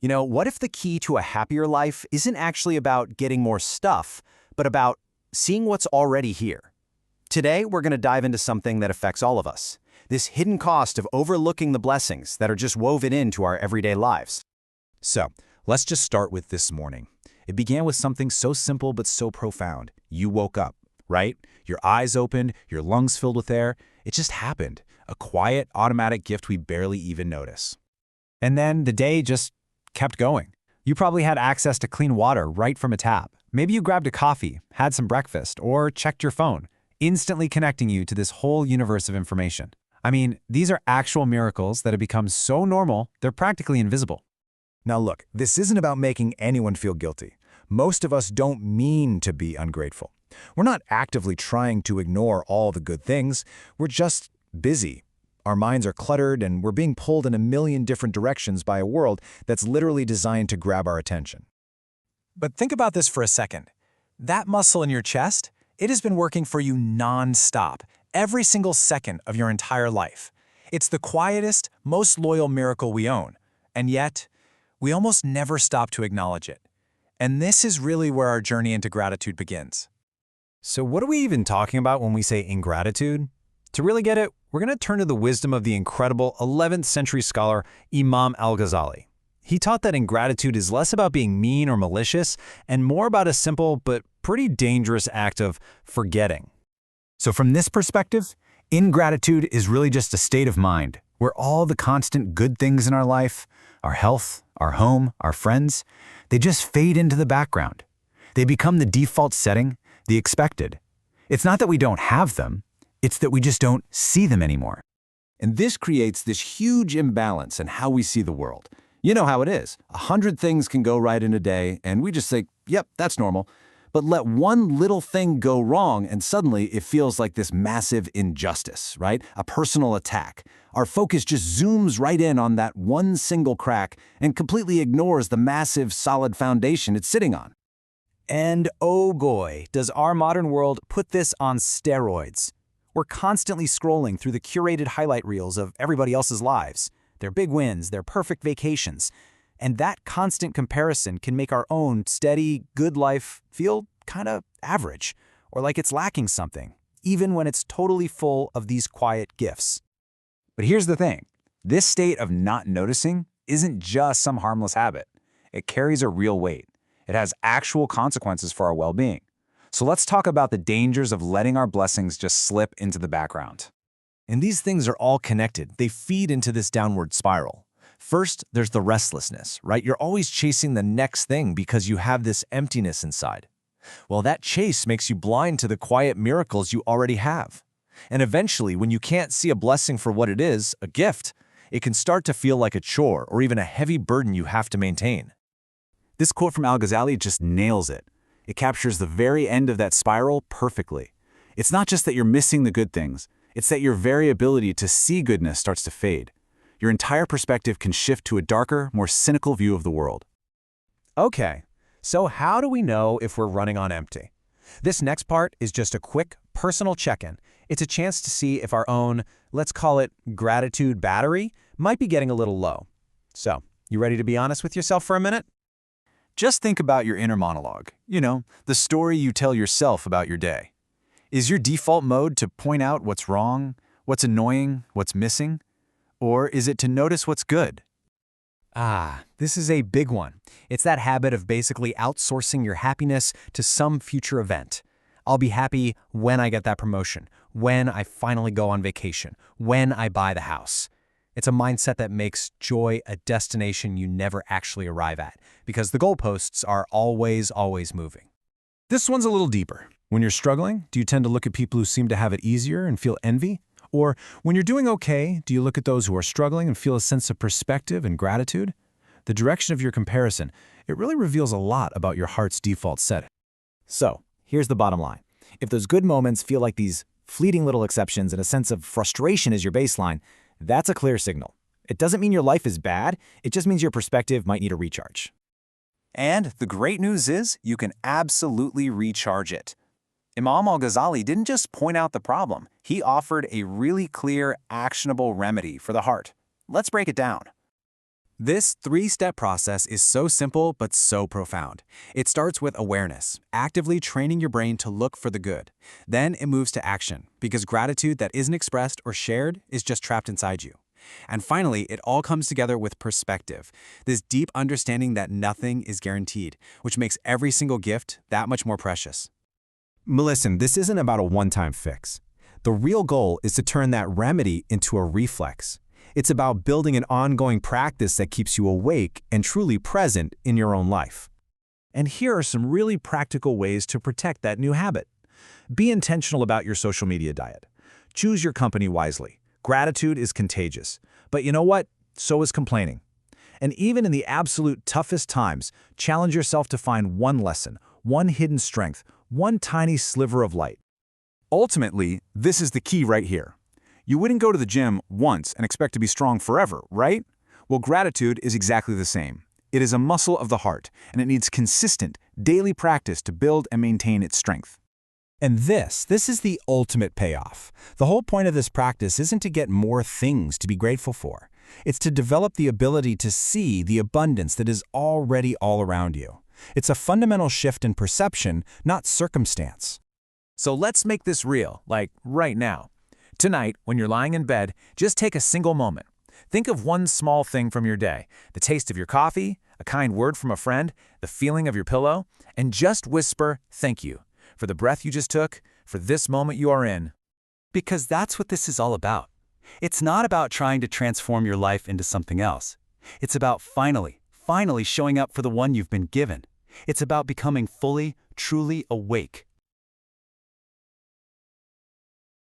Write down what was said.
What if the key to a happier life isn't actually about getting more stuff, but about seeing what's already here? Today, we're going to dive into something that affects all of us, this hidden cost of overlooking the blessings that are just woven into our everyday lives. So, let's just start with this morning. It began with something so simple but so profound. You woke up, right? Your eyes opened, your lungs filled with air. It just happened. A quiet, automatic gift we barely even notice. And then the day just kept going. You probably had access to clean water right from a tap. Maybe you grabbed a coffee, had some breakfast, or checked your phone, instantly connecting you to this whole universe of information. I mean, these are actual miracles that have become so normal, they're practically invisible. Now look, this isn't about making anyone feel guilty. Most of us don't mean to be ungrateful. We're not actively trying to ignore all the good things. We're just busy. Our minds are cluttered, and we're being pulled in a million different directions by a world that's literally designed to grab our attention. But think about this for a second. That muscle in your chest, it has been working for you non-stop, every single second of your entire life. It's the quietest, most loyal miracle we own. And yet, we almost never stop to acknowledge it. And this is really where our journey into gratitude begins. So what are we even talking about when we say ingratitude? To really get it, we're going to turn to the wisdom of the incredible 11th century scholar Imam al-Ghazali. He taught that ingratitude is less about being mean or malicious and more about a simple but pretty dangerous act of forgetting. So from this perspective, ingratitude is really just a state of mind where all the constant good things in our life, our health, our home, our friends, they just fade into the background. They become the default setting, the expected. It's not that we don't have them, it's that we just don't see them anymore. And this creates this huge imbalance in how we see the world. You know how it is. 100 things can go right in a day, and we just think, yep, that's normal. But let one little thing go wrong, and suddenly it feels like this massive injustice, right? A personal attack. Our focus just zooms right in on that one single crack and completely ignores the massive, solid foundation it's sitting on. And oh boy, does our modern world put this on steroids. We're constantly scrolling through the curated highlight reels of everybody else's lives, their big wins, their perfect vacations. And that constant comparison can make our own steady, good life feel kind of average, or like it's lacking something, even when it's totally full of these quiet gifts. But here's the thing. This state of not noticing isn't just some harmless habit. It carries a real weight. It has actual consequences for our well-being. So let's talk about the dangers of letting our blessings just slip into the background. And these things are all connected. They feed into this downward spiral. First, there's the restlessness, right? You're always chasing the next thing because you have this emptiness inside. Well, that chase makes you blind to the quiet miracles you already have. And eventually, when you can't see a blessing for what it is, a gift, it can start to feel like a chore or even a heavy burden you have to maintain. This quote from al-Ghazali just nails it. It captures the very end of that spiral perfectly. It's not just that you're missing the good things, it's that your very ability to see goodness starts to fade. Your entire perspective can shift to a darker, more cynical view of the world. Okay, so how do we know if we're running on empty? This next part is just a quick, personal check-in. It's a chance to see if our own, let's call it gratitude battery, might be getting a little low. So, you ready to be honest with yourself for a minute? Just think about your inner monologue, the story you tell yourself about your day. Is your default mode to point out what's wrong, what's annoying, what's missing? Or is it to notice what's good? This is a big one. It's that habit of basically outsourcing your happiness to some future event. I'll be happy when I get that promotion, when I finally go on vacation, when I buy the house. It's a mindset that makes joy a destination you never actually arrive at, because the goalposts are always moving. This one's a little deeper. When you're struggling, do you tend to look at people who seem to have it easier and feel envy? Or when you're doing okay, do you look at those who are struggling and feel a sense of perspective and gratitude? The direction of your comparison, it really reveals a lot about your heart's default setting. So, here's the bottom line. If those good moments feel like these fleeting little exceptions and a sense of frustration is your baseline, that's a clear signal. It doesn't mean your life is bad, it just means your perspective might need a recharge. And the great news is you can absolutely recharge it. Imam al-Ghazali didn't just point out the problem, he offered a really clear, actionable remedy for the heart. Let's break it down. This three-step process is so simple but so profound. It starts with awareness, actively training your brain to look for the good. Then it moves to action, because gratitude that isn't expressed or shared is just trapped inside you. And finally, it all comes together with perspective, this deep understanding that nothing is guaranteed, which makes every single gift that much more precious. Listen, this isn't about a one-time fix. The real goal is to turn that remedy into a reflex. It's about building an ongoing practice that keeps you awake and truly present in your own life. And here are some really practical ways to protect that new habit. Be intentional about your social media diet. Choose your company wisely. Gratitude is contagious. But you know what? So is complaining. And even in the absolute toughest times, challenge yourself to find one lesson, one hidden strength, one tiny sliver of light. Ultimately, this is the key right here. You wouldn't go to the gym once and expect to be strong forever, right? Well, gratitude is exactly the same. It is a muscle of the heart, and it needs consistent, daily practice to build and maintain its strength. And this is the ultimate payoff. The whole point of this practice isn't to get more things to be grateful for. It's to develop the ability to see the abundance that is already all around you. It's a fundamental shift in perception, not circumstance. So let's make this real, like right now. Tonight, when you're lying in bed, just take a single moment. Think of one small thing from your day, the taste of your coffee, a kind word from a friend, the feeling of your pillow, and just whisper, "Thank you," for the breath you just took, for this moment you are in. Because that's what this is all about. It's not about trying to transform your life into something else. It's about finally showing up for the one you've been given. It's about becoming fully, truly awake,